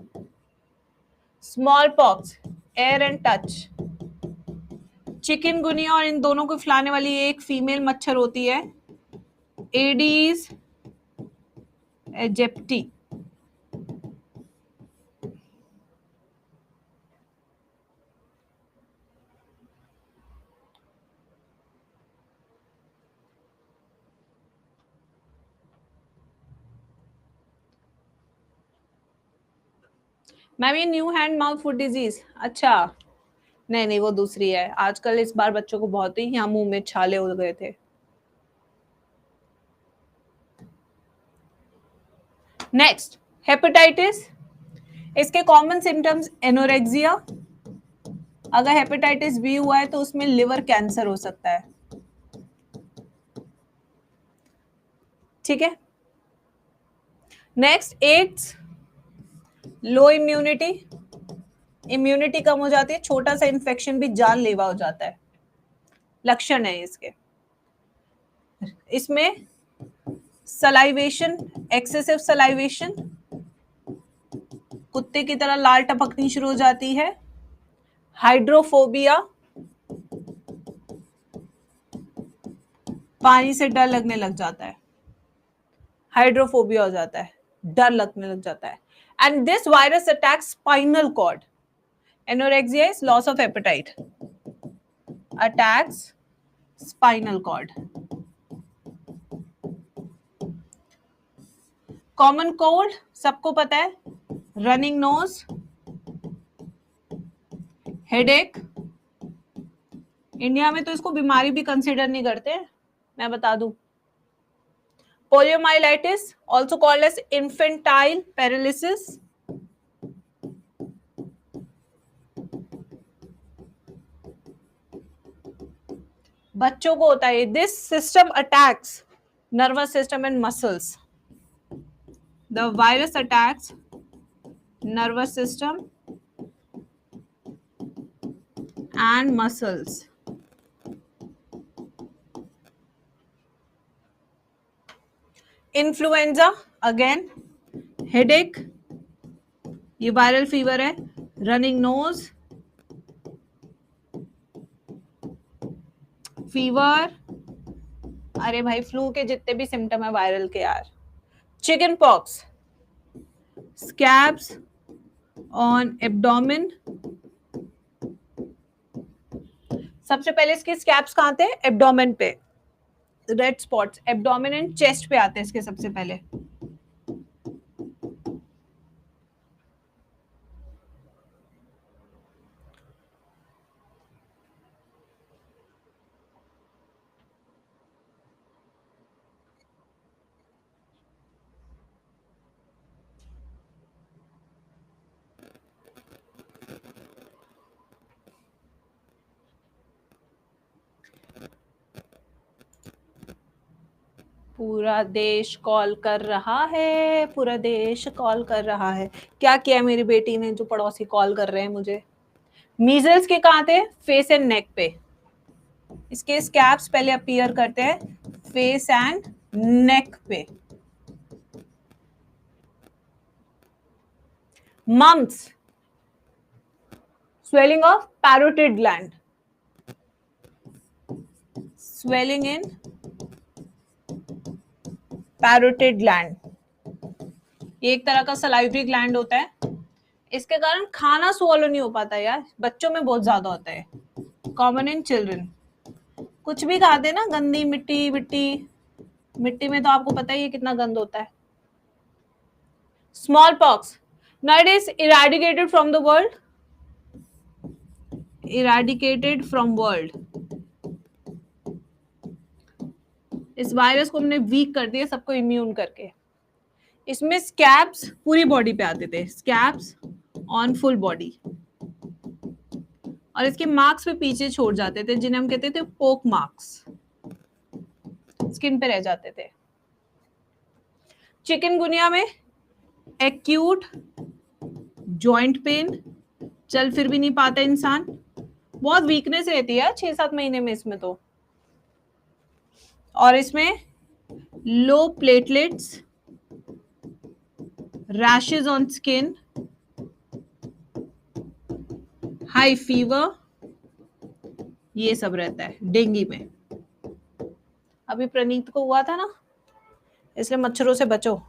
Small pox, air and touch. Chikungunya, और इन दोनों को फैलाने वाली एक फीमेल मच्छर होती है, एडीज एजिप्टी। मैम ये new hand mouth foot disease, अच्छा नहीं नहीं वो दूसरी है। आजकल इस बार बच्चों को बहुत ही यहाँ मुंह में छाले हो गए थे। नेक्स्ट, हेपेटाइटिस, इसके कॉमन सिम्टम्स एनोरेक्सिया, अगर हेपेटाइटिस बी हुआ है तो उसमें लिवर कैंसर हो सकता है। ठीक है। Next, AIDS, low immunity, immunity कम हो जाती है, छोटा सा इन्फेक्शन भी जानलेवा हो जाता है, लक्षण है इसके। इसमें सलाइवेशन, एक्सेसिव सलाइवेशन, कुत्ते की तरह लाल टपकनी शुरू हो जाती है। हाइड्रोफोबिया, पानी से डर लगने लग जाता है, हाइड्रोफोबिया हो जाता है, डर लगने लग जाता है। And this virus attacks spinal cord. Anorexia is loss of appetite, attacks spinal cord. Common cold सबको पता है, रनिंग नोज, हेडेक। इंडिया में तो इसको बीमारी भी कंसिडर नहीं करते, मैं बता दूं। Poliomyelitis, also called as infantile paralysis, बच्चों को होता है। This system attacks nervous system and muscles, the virus attacks nervous system and muscles. Influenza, again headache, ये वायरल फीवर है। रनिंग नोज, फीवर, अरे भाई फ्लू के जितने भी सिम्टम है वायरल के यार। Chicken pox, scabs on abdomen, सबसे पहले इसके स्कैब्स कहाँ थे? एब्डोमेन पे, red spots abdomen and chest पे आते हैं इसके सबसे पहले। पूरा देश कॉल कर रहा है, पूरा देश कॉल कर रहा है। क्या किया मेरी बेटी ने जो पड़ोसी कॉल कर रहे हैं मुझे? मीजल्स के कहाँ थे? फेस एंड नेक पे। इसके स्कैब्स पहले अपीयर करते हैं फेस एंड नेक पे। Mumps, swelling of parotid gland, swelling in parotid gland, ये एक तरह का सलाइवरी ग्लैंड होता है। इसके कारण खाना swallow नहीं हो पाता यार, बच्चों में बहुत ज्यादा होता है, कॉमन इन चिल्ड्रन। कुछ भी खाते ना, गंदी मिट्टी मिट्टी में तो आपको पता ही है कितना गंद होता है। Small pox now it is eradicated from the world, eradicated from world। इस वायरस को हमने वीक कर दिया सबको इम्यून करके। इसमें स्कैब्स पूरी बॉडी पे आते थे, स्कैब्स ऑन फुल बॉडी, और इसके मार्क्स पे पीछे छोड़ जाते थे जिन्हें हम कहते थे पोक मार्क्स, स्किन पे रह जाते थे। चिकनगुनिया में एक्यूट जॉइंट पेन, चल फिर भी नहीं पाता इंसान, बहुत वीकनेस रहती है 6-7 महीने में इसमें तो। और इसमें low platelets, rashes on skin, high fever, ये सब रहता है डेंगू में। अभी प्रणीत को हुआ था ना, इसलिए मच्छरों से बचो।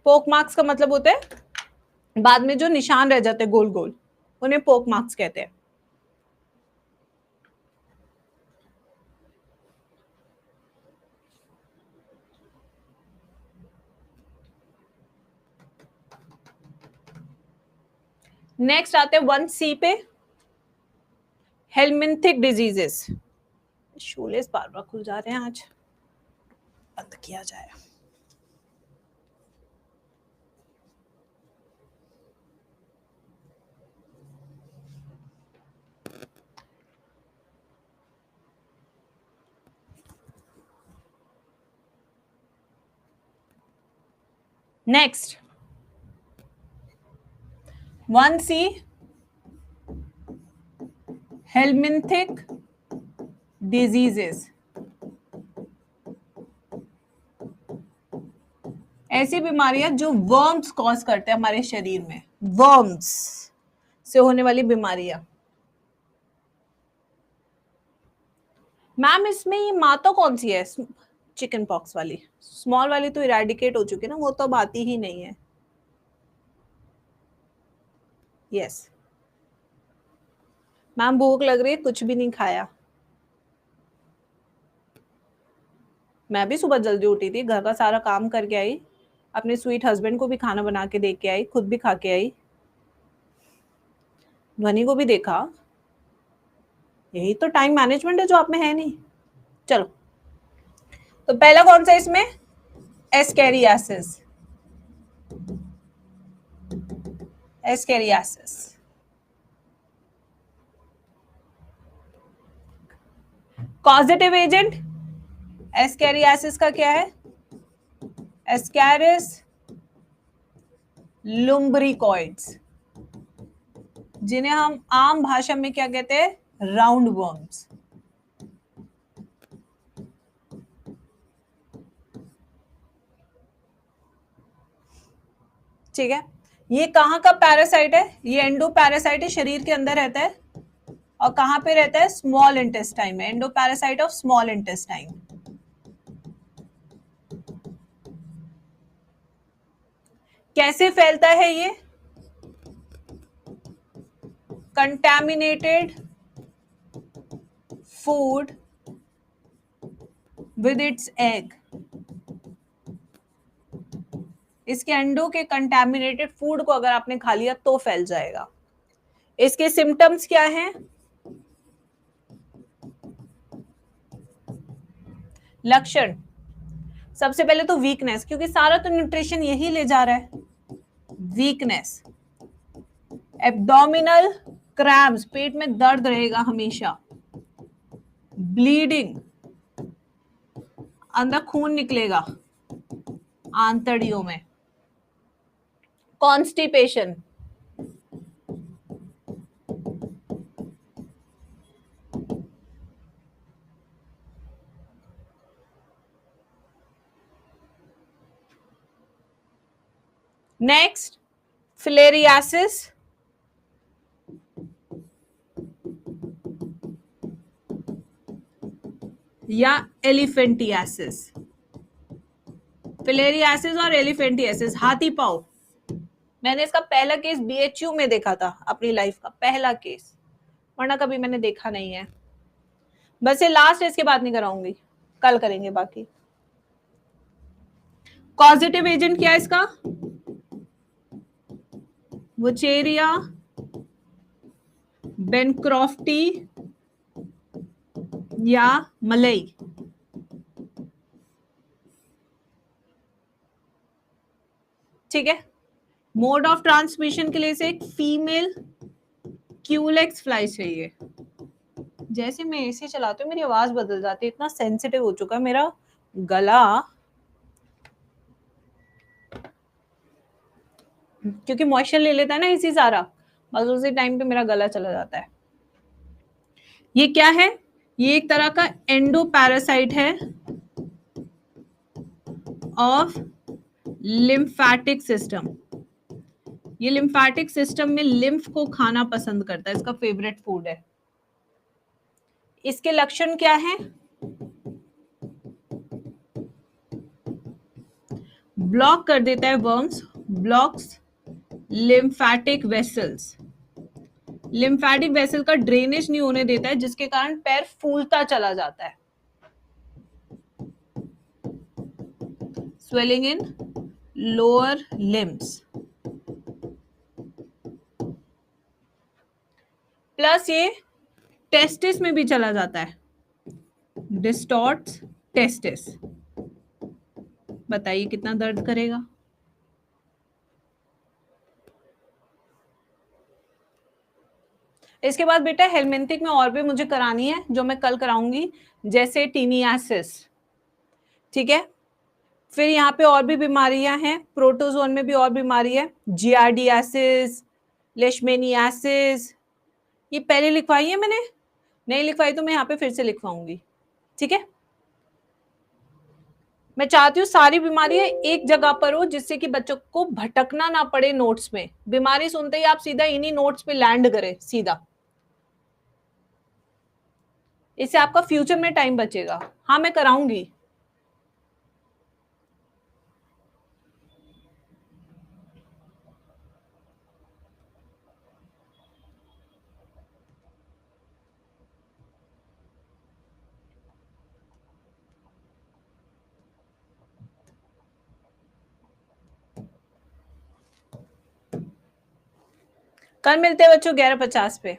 पोक मार्क्स का मतलब होता है बाद में जो निशान रह जाते हैं गोल गोल, उन्हें पोक मार्क्स कहते हैं। नेक्स्ट आते हैं 1C पे, हेलमिंथिक डिजीजेस। शोलेस बार बार खुल जा रहे हैं, आज बंद किया जाए। Next 1C, helminthic diseases. ऐसी बीमारियां जो वर्म्स कॉज करते हैं हमारे शरीर में, वर्म्स से होने वाली बीमारियां। मैम इसमें ये माता कौन सी है? चिकन पॉक्स वाली, स्मॉल वाली तो इरेडिकेट हो चुकी है ना, वो तो अब आती ही नहीं है। यस मैम, भूख लग रही है, कुछ भी नहीं खाया। मैं भी सुबह जल्दी उठी थी, घर का सारा काम करके आई, अपने स्वीट हस्बैंड को भी खाना बना के दे के आई, खुद भी खा के आई, ध्वनि को भी देखा। यही तो टाइम मैनेजमेंट है जो आप में है नहीं। चलो, तो पहला कौन सा इसमें? Ascariasis. Ascariasis causative agent ascariasis का क्या है? एस्कैरिस लुम्ब्रिकॉइड्स, जिन्हें हम आम भाषा में क्या कहते हैं? Round worms. ठीक है, ये कहाँ का पैरासाइट है? ये एंडो पैरासाइट है, शरीर के अंदर रहता है। और कहाँ पे रहता है? स्मॉल इंटेस्टाइन में, endo parasite of small intestine. कैसे फैलता है ये? Contaminated food with its egg. इसके अंडों के कंटैमिनेटेड फूड को अगर आपने खा लिया तो फैल जाएगा। इसके सिम्टम्स क्या हैं? लक्षण, सबसे पहले तो वीकनेस, क्योंकि सारा तो न्यूट्रिशन यही ले जा रहा है। वीकनेस, एब्डोमिनल क्रैम्स, पेट में दर्द रहेगा हमेशा, ब्लीडिंग, अंदर खून निकलेगा आंतड़ियों में, कॉन्स्टिपेशन, नेक्स्ट फिलेरियासिस, या एलिफेंटियासिस। फिलेरियासिस और एलिफेंटियासिस, हाथी पाव। मैंने इसका पहला केस बीएचयू में देखा था अपनी लाइफ का पहला केस, वरना कभी मैंने देखा नहीं है। बस ये लास्ट है, इसके बाद नहीं कराऊंगी, कल करेंगे बाकी। पॉजिटिव एजेंट क्या है इसका? वुचेरिया बेनक्रॉफ्टी या मलई। ठीक है। मोड ऑफ ट्रांसमिशन के लिए से एक फीमेल क्यूलेक्स फ्लाई चाहिए। जैसे मैं एसी चलाती हूँ मेरी आवाज बदल जाती है, इतना सेंसिटिव हो चुका है मेरा गला, क्योंकि मॉइस्चर ले लेता है ना एसी सारा, बस उसी टाइम पे मेरा गला चला जाता है। ये क्या है? ये एक तरह का एंडो पैरासाइट है ऑफ लिम्फेटिक सिस्टम। ये लिम्फेटिक सिस्टम में लिम्फ को खाना पसंद करता है, इसका फेवरेट फूड है। इसके लक्षण क्या हैं? ब्लॉक कर देता है worms, blocks lymphatic vessels, lymphatic vessel का ड्रेनेज नहीं होने देता है, जिसके कारण पैर फूलता चला जाता है। Swelling in lower limbs, plus ये टेस्टिस में भी चला जाता है, डिस्टॉर्ट्स टेस्टिस। बताइए कितना दर्द करेगा? इसके बाद बेटा हेलमिंथिक में और भी मुझे करानी है, जो मैं कल कराऊंगी, जैसे टीनियासिस। ठीक है। फिर यहाँ पे और भी बीमारियां हैं, प्रोटोजोन में भी और बीमारी है, जियार्डियासिस, लेशमेनियासिस। ये पहले लिखवाई है मैंने, नहीं लिखवाई तो मैं यहाँ पे फिर से लिखवाऊंगी। ठीक है। मैं चाहती हूँ सारी बीमारियां एक जगह पर हो, जिससे कि बच्चों को भटकना ना पड़े नोट्स में, बीमारी सुनते ही आप सीधा इन्हीं नोट्स पे लैंड करें सीधा, इससे आपका फ्यूचर में टाइम बचेगा। हाँ मैं कराऊंगी। कल मिलते हैं बच्चों 11:50 पे।